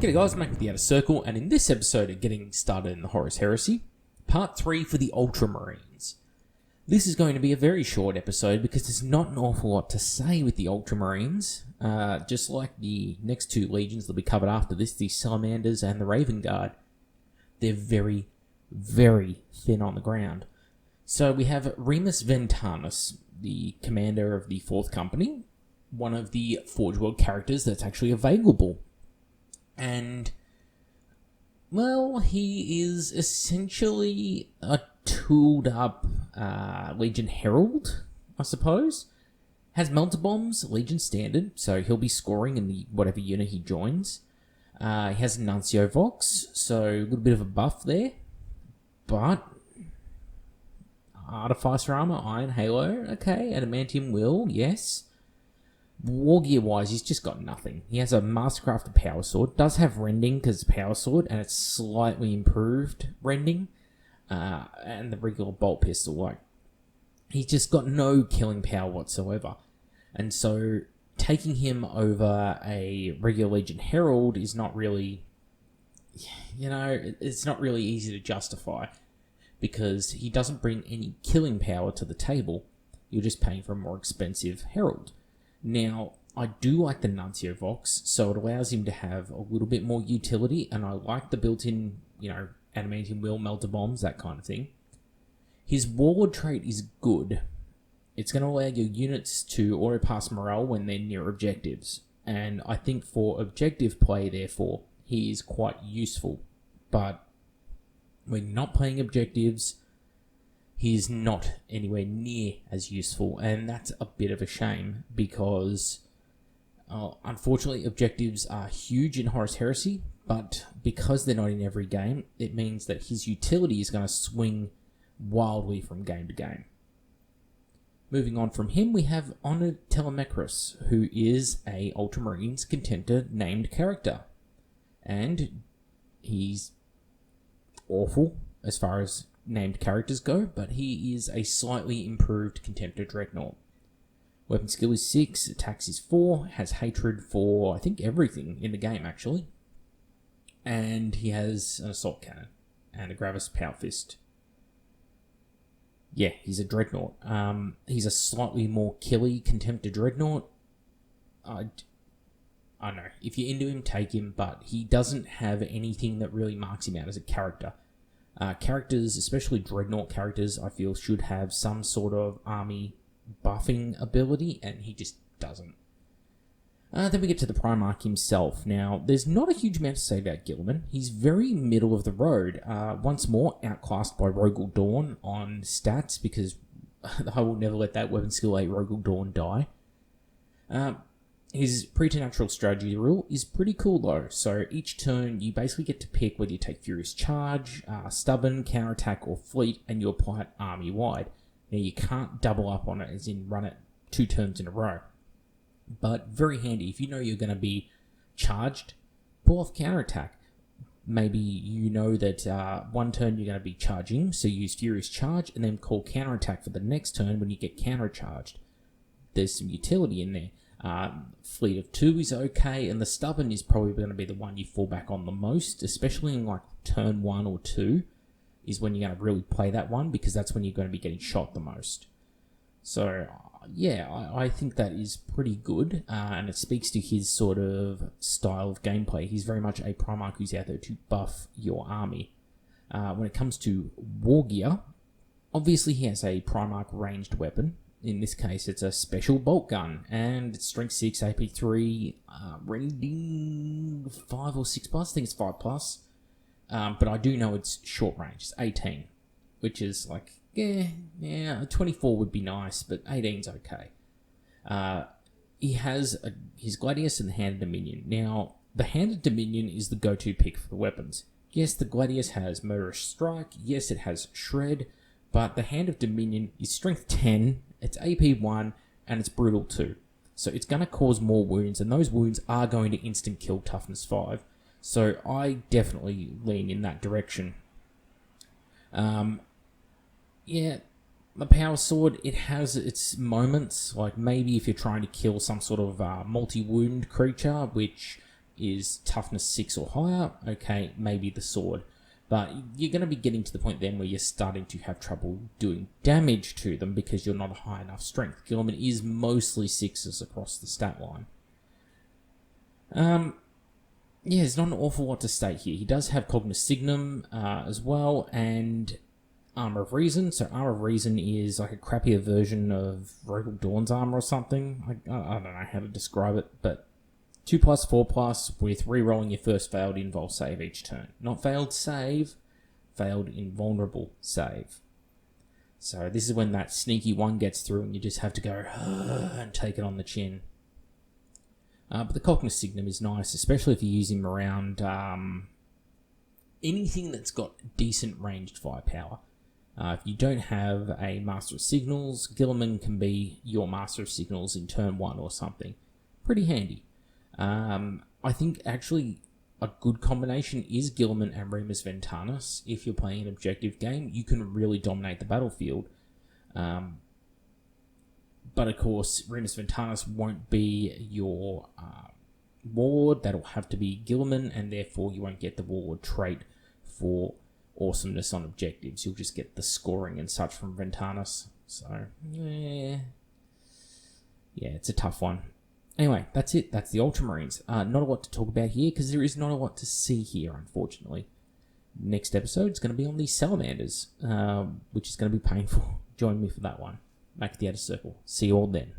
G'day guys, Mac with the Outer Circle, and in this episode of Getting Started in the Horus Heresy, Part 3 for the Ultramarines. This is going to be a very short episode because there's not an awful lot to say with the Ultramarines. Just like the next two legions that we covered after this, the Salamanders and the Raven Guard. They're very, very thin on the ground. So we have Remus Ventanus, the commander of the 4th Company, one of the Forge World characters that's actually available. And, well, he is essentially a tooled up Legion Herald, I suppose. Has melter bombs, Legion standard, so he'll be scoring in the whatever unit he joins. He has Nuncio Vox, so a little bit of a buff there. But Artificer Armor, Iron Halo, okay. Adamantium Will, yes. War gear wise, he's just got nothing. He has a Mastercrafted Power Sword, does have rending because it's a Power Sword, and it's slightly improved rending. And the regular bolt pistol, like, he's just got no killing power whatsoever. And so taking him over a regular Legion Herald is not really, it's not really easy to justify because he doesn't bring any killing power to the table. You're just paying for a more expensive Herald. Now, I do like the Nuncio Vox, so it allows him to have a little bit more utility, and I like the built-in, Adamantium Will, Melter Bombs, that kind of thing. His Warlord trait is good. It's going to allow your units to auto-pass morale when they're near objectives, and I think for objective play, therefore, he is quite useful. But when you're not playing objectives, he's not anywhere near as useful, and that's a bit of a shame because, unfortunately, objectives are huge in Horus Heresy, but because they're not in every game, it means that his utility is going to swing wildly from game to game. Moving on from him, we have Honored Telemachus, who is a Ultramarines Contender named character, and he's awful as far as named characters go, but he is a slightly improved Contemptor Dreadnought. Weapon skill is 6, attacks is 4, has hatred for, I think, everything in the game, actually. And he has an assault cannon and a Gravis Power Fist. Yeah, he's a Dreadnought. He's a slightly more killy Contemptor Dreadnought. I don't know. If you're into him, take him, but he doesn't have anything that really marks him out as a character. Characters, especially Dreadnought characters, I feel should have some sort of army buffing ability, and he just doesn't. Then we get to the Primarch himself. Now, there's not a huge amount to say about Guilliman. He's very middle of the road. Once more, outclassed by Rogal Dawn on stats, because I will never let that weapon skill 8 Rogal Dawn die. His preternatural strategy rule is pretty cool though, so each turn you basically get to pick whether you take Furious Charge, Stubborn, Counterattack or Fleet, and you apply it army-wide. Now you can't double up on it, as in run it 2 turns in a row. But very handy, if you know you're going to be charged, pull off Counterattack. Maybe you know that one turn you're going to be charging, so use Furious Charge and then call Counterattack for the next turn when you get countercharged. There's some utility in there. Fleet of 2 is okay, and the Stubborn is probably going to be the one you fall back on the most, especially in like turn 1 or 2 is when you're going to really play that one, because that's when you're going to be getting shot the most. So yeah, I think that is pretty good, and it speaks to his sort of style of gameplay. He's very much a Primarch who's out there to buff your army. When it comes to war gear, obviously he has a Primarch ranged weapon. In this case, it's a special bolt gun, and it's strength 6, AP 3, rending 5 or 6 plus. I think it's 5 plus. But I do know it's short range. It's 18, which is like, yeah, 24 would be nice, but 18's okay. He has his Gladius and the Hand of Dominion. Now, the Hand of Dominion is the go-to pick for the weapons. Yes, the Gladius has Murderous Strike. Yes, it has Shred. But the Hand of Dominion is strength 10, it's AP 1, and it's brutal 2. So it's going to cause more wounds, and those wounds are going to instant kill toughness 5. So I definitely lean in that direction. Yeah, the Power Sword, it has its moments, like maybe if you're trying to kill some sort of multi-wound creature, which is toughness 6 or higher, okay, maybe the sword. But you're going to be getting to the point then where you're starting to have trouble doing damage to them because you're not high enough strength. Guilliman is mostly 6s across the stat line. Yeah, there's not an awful lot to state here. He does have Cognis Signum as well, and Armor of Reason. So Armor of Reason is like a crappier version of Rogal Dawn's armor or something. I don't know how to describe it, but 2+, 4+, with re-rolling your first failed invul save each turn. Not failed save, failed invulnerable save. So this is when that sneaky one gets through and you just have to go and take it on the chin. But the Cognis Signum is nice, especially if you use him around anything that's got decent ranged firepower. If you don't have a Master of Signals, Guilliman can be your Master of Signals in turn 1 or something. Pretty handy. I think actually a good combination is Guilliman and Remus Ventanus. If you're playing an objective game, you can really dominate the battlefield. But of course, Remus Ventanus won't be your ward. That'll have to be Guilliman, and therefore you won't get the ward trait for awesomeness on objectives. You'll just get the scoring and such from Ventanus. So, yeah, it's a tough one. Anyway, that's it. That's the Ultramarines. Not a lot to talk about here, because there is not a lot to see here, unfortunately. Next episode is going to be on the Salamanders, which is going to be painful. Join me for that one. Back at the Outer Circle. See you all then.